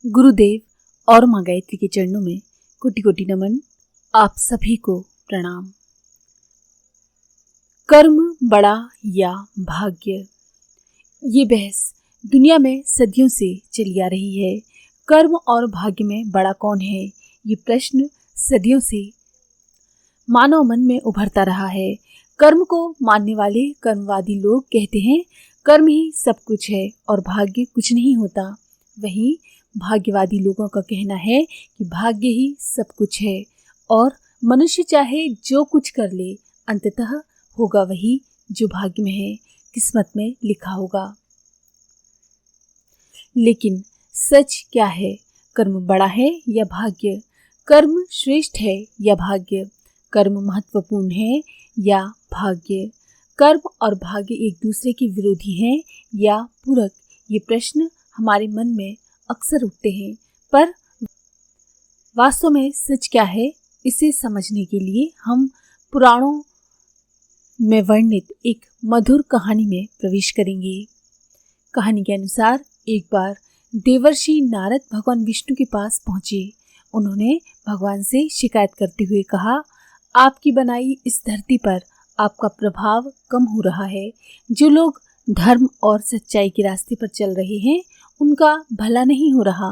गुरुदेव और माँ गायत्री के चरणों में कोटि कोटि नमन। आप सभी को प्रणाम। कर्म बड़ा या भाग्य, ये बहस दुनिया में सदियों से चली आ रही है। कर्म और भाग्य में बड़ा कौन है, ये प्रश्न सदियों से मानव मन में उभरता रहा है। कर्म को मानने वाले कर्मवादी लोग कहते हैं कर्म ही सब कुछ है और भाग्य कुछ नहीं होता। वहीं भाग्यवादी लोगों का कहना है कि भाग्य ही सब कुछ है और मनुष्य चाहे जो कुछ कर ले, अंततः होगा वही जो भाग्य में है, किस्मत में लिखा होगा। लेकिन सच क्या है? कर्म बड़ा है या भाग्य? कर्म श्रेष्ठ है या भाग्य? कर्म महत्वपूर्ण है या भाग्य? कर्म और भाग्य एक दूसरे के विरोधी हैं या पूरक? ये प्रश्न हमारे मन में अक्सर उठते हैं, पर वास्तव में सच क्या है, इसे समझने के लिए हम पुराणों में वर्णित एक मधुर कहानी में प्रवेश करेंगे। कहानी के अनुसार एक बार देवर्षि नारद भगवान विष्णु के पास पहुंचे। उन्होंने भगवान से शिकायत करते हुए कहा, आपकी बनाई इस धरती पर आपका प्रभाव कम हो रहा है। जो लोग धर्म और सच्चाई के रास्ते पर चल रहे हैं, उनका भला नहीं हो रहा,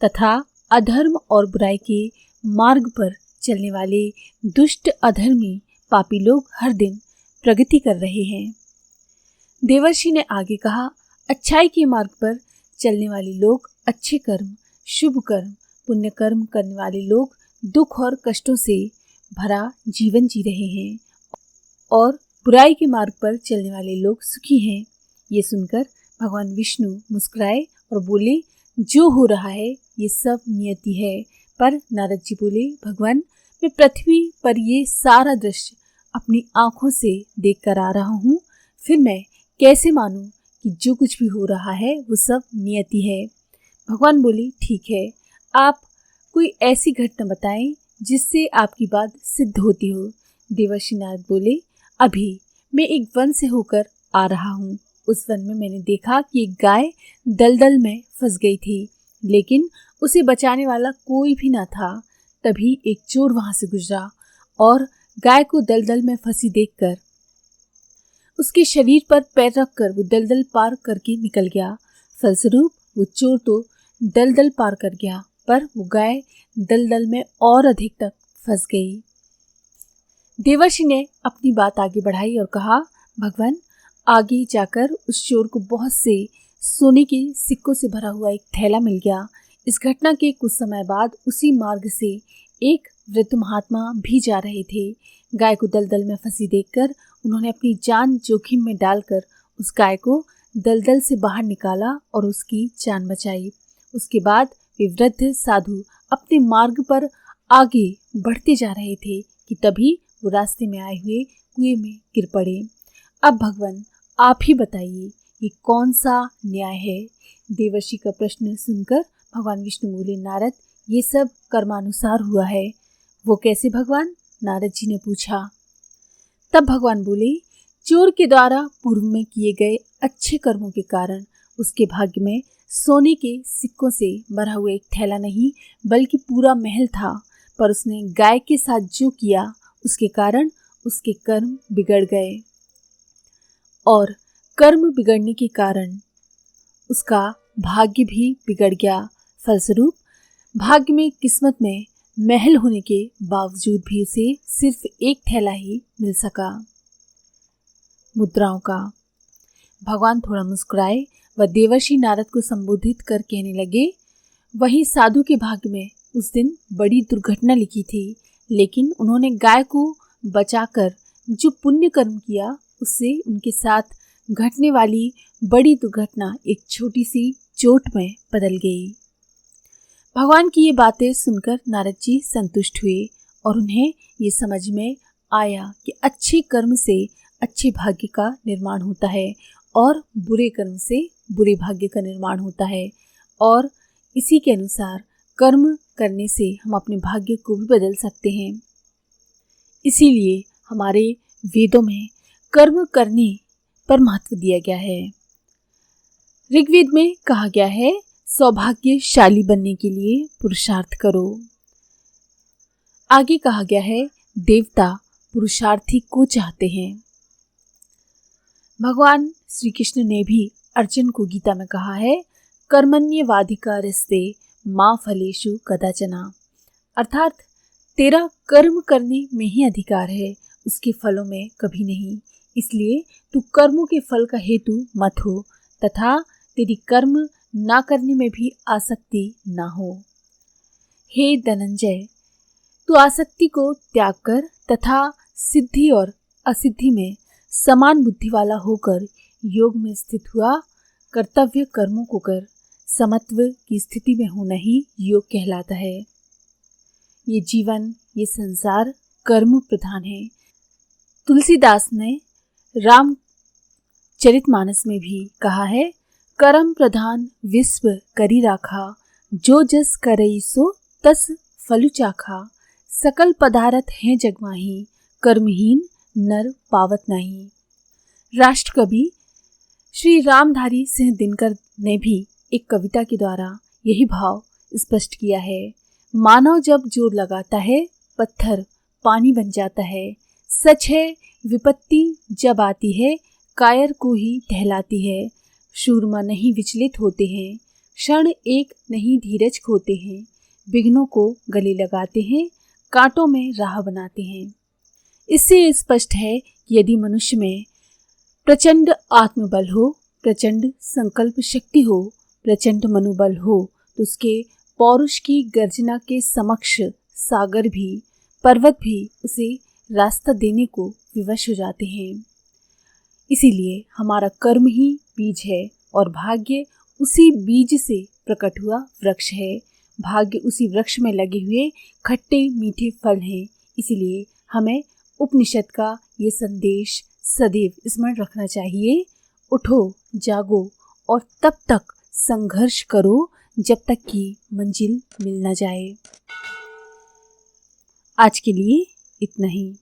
तथा अधर्म और बुराई के मार्ग पर चलने वाले दुष्ट अधर्मी पापी लोग हर दिन प्रगति कर रहे हैं। देवर्षि ने आगे कहा, अच्छाई के मार्ग पर चलने वाले लोग अच्छे कर्म, शुभ कर्म, पुण्य कर्म करने वाले लोग दुख और कष्टों से भरा जीवन जी रहे हैं और बुराई के मार्ग पर चलने वाले लोग सुखी हैं। ये सुनकर भगवान विष्णु मुस्कुराए और बोले, जो हो रहा है ये सब नियति है। पर नारद जी बोले, भगवान, मैं पृथ्वी पर ये सारा दृश्य अपनी आंखों से देख कर आ रहा हूँ, फिर मैं कैसे मानूं कि जो कुछ भी हो रहा है वो सब नियति है। भगवान बोले, ठीक है, आप कोई ऐसी घटना बताएं जिससे आपकी बात सिद्ध होती हो। देवर्षि नारद बोले, अभी मैं एक वन से होकर आ रहा हूँ। उस वन में मैंने देखा कि एक गाय दलदल में फंस गई थी, लेकिन उसे बचाने वाला कोई भी न था। तभी एक चोर वहां से गुजरा और गाय को दलदल में फंसी देखकर उसके शरीर पर पैर रखकर वो दलदल पार करके निकल गया। फलस्वरूप वो चोर तो दलदल पार कर गया, पर वो गाय दलदल में और अधिक तक फंस गई। देवर्षि ने अपनी बात आगे बढ़ाई और कहा, भगवान, आगे जाकर उस चोर को बहुत से सोने के सिक्कों से भरा हुआ एक थैला मिल गया। इस घटना के कुछ समय बाद उसी मार्ग से एक वृद्ध महात्मा भी जा रहे थे। गाय को दलदल में फंसी देखकर उन्होंने अपनी जान जोखिम में डालकर उस गाय को दलदल से बाहर निकाला और उसकी जान बचाई। उसके बाद वे वृद्ध साधु अपने मार्ग पर आगे बढ़ते जा रहे थे कि तभी वो रास्ते में आए हुए कुएं में गिर पड़े। अब भगवान, आप ही बताइए, ये कौन सा न्याय है? देवर्षि का प्रश्न सुनकर भगवान विष्णु बोले, नारद, ये सब कर्मानुसार हुआ है। वो कैसे भगवान? नारद जी ने पूछा। तब भगवान बोले, चोर के द्वारा पूर्व में किए गए अच्छे कर्मों के कारण उसके भाग्य में सोने के सिक्कों से भरा हुआ एक थैला नहीं बल्कि पूरा महल था, पर उसने गाय के साथ जो किया उसके कारण उसके कर्म बिगड़ गए और कर्म बिगड़ने के कारण उसका भाग्य भी बिगड़ गया। फलस्वरूप भाग्य में, किस्मत में महल होने के बावजूद भी उसे सिर्फ एक थैला ही मिल सका मुद्राओं का। भगवान थोड़ा मुस्कुराए व देवर्षि नारद को संबोधित कर कहने लगे, वही साधु के भाग्य में उस दिन बड़ी दुर्घटना लिखी थी, लेकिन उन्होंने गाय को बचाकर जो पुण्य कर्म किया, उससे उनके साथ घटने वाली बड़ी दुर्घटना एक छोटी सी चोट में बदल गई। भगवान की ये बातें सुनकर नारद जी संतुष्ट हुए और उन्हें ये समझ में आया कि अच्छे कर्म से अच्छे भाग्य का निर्माण होता है और बुरे कर्म से बुरे भाग्य का निर्माण होता है, और इसी के अनुसार कर्म करने से हम अपने भाग्य को भी बदल सकते हैं। इसीलिए हमारे वेदों में कर्म करने पर महत्व दिया गया है। ऋग्वेद में कहा गया है, सौभाग्यशाली बनने के लिए पुरुषार्थ करो। आगे कहा गया है, देवता पुरुषार्थी को चाहते हैं। भगवान श्री कृष्ण ने भी अर्जुन को गीता में कहा है, कर्मण्येवाधिकारस्ते मा फलेषु कदाचन, अर्थात तेरा कर्म करने में ही अधिकार है, उसके फलों में कभी नहीं। इसलिए तू कर्मों के फल का हेतु मत हो तथा तेरी कर्म ना करने में भी आसक्ति ना हो। हे धनंजय, तू आसक्ति को त्याग कर तथा सिद्धि और असिद्धि में समान बुद्धि वाला होकर योग में स्थित हुआ कर्तव्य कर्मों को कर। समत्व की स्थिति में होना ही योग कहलाता है। ये जीवन, ये संसार कर्म प्रधान है। तुलसीदास ने रामचरितमानस में भी कहा है, कर्म प्रधान विश्व करी राखा, जो जस करई सो तस फलु चाखा, सकल पदारथ हैं जगमाही, कर्महीन नर पावत नहीं। राष्ट्रकवि श्री रामधारी सिंह दिनकर ने भी एक कविता के द्वारा यही भाव स्पष्ट किया है। मानव जब जोर लगाता है, पत्थर पानी बन जाता है। सच है विपत्ति जब आती है, कायर को ही टहलाती है। शूरमा नहीं विचलित होते हैं, क्षण एक नहीं धीरज खोते हैं। विघ्नों को गले लगाते हैं, कांटों में राह बनाते हैं। इससे स्पष्ट है कि यदि मनुष्य में प्रचंड आत्मबल हो, प्रचंड संकल्प शक्ति हो, प्रचंड मनोबल हो, तो उसके पौरुष की गर्जना के समक्ष सागर भी, पर्वत भी उसे रास्ता देने को विवश हो जाते हैं। इसीलिए हमारा कर्म ही बीज है और भाग्य उसी बीज से प्रकट हुआ वृक्ष है। भाग्य उसी वृक्ष में लगे हुए खट्टे मीठे फल हैं। इसीलिए हमें उपनिषद का ये संदेश सदैव स्मरण रखना चाहिए। उठो, जागो और तब तक संघर्ष करो जब तक कि मंजिल मिल न जाए। आज के लिए इतना ही।